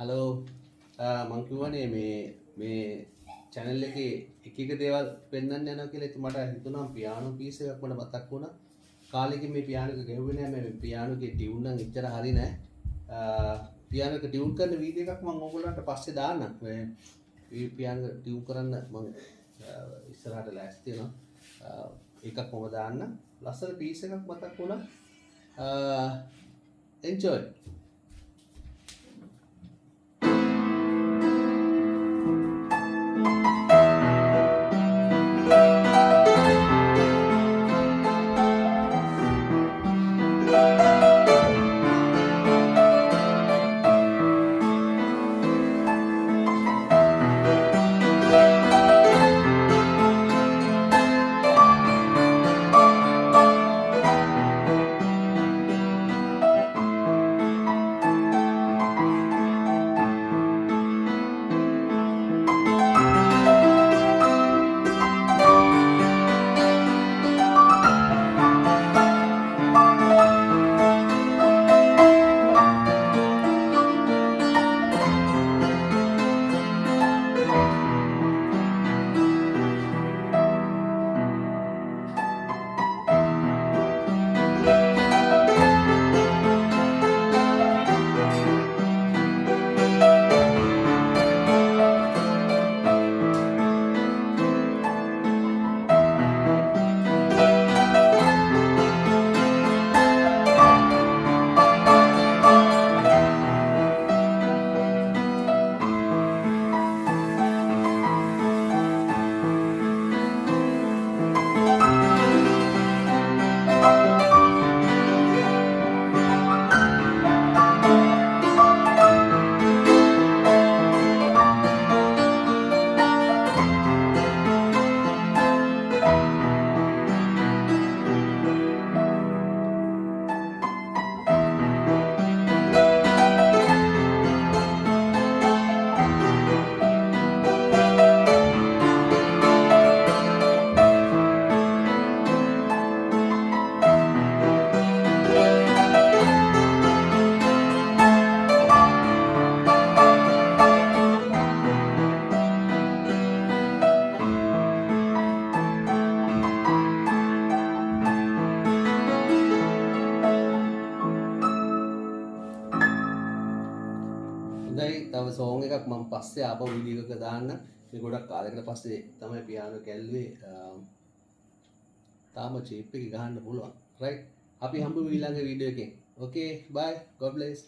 Hello මං කිව්වනේ මේ channel එකේ එක එක දේවල් පෙන්වන්න යනවා කියලා. ඉතින් මට හිතුණා පියානෝ පීස් එකක් මට මතක් වුණා. කාලෙකින් මේ පියානෝ එක ගෙවුවේ නෑ. මේ පියානෝ එකේ ටියුන් නම් එච්චර හරි නෑ. පියානෝ එක ටියුන් කරන වීඩියෝ එකක් මම ඕගොල්ලන්ට පස්සේ දාන්නම්. මේ පියානෝ එක ටියුන් කරන්න මම ඉස්සරහට ලෑස්ති වෙනවා. එකක් මම දාන්නම්. ලස්සන පීස් එකක් මතක් වුණා. enjoy. හොඳයි තව සෝං එකක් මම පස්සේ ආපහු වීඩියෝ එකක දාන්න. මේ ගොඩක් කාලයකට පස්සේ තමයි පියානෝ කැල්ලුවේ. තාම චීප් එකේ ගහන්න පුළුවන්. රයිට්. අපි හම්බෙමු ඊළඟ වීඩියෝ එකෙන්. Okay bye. God bless.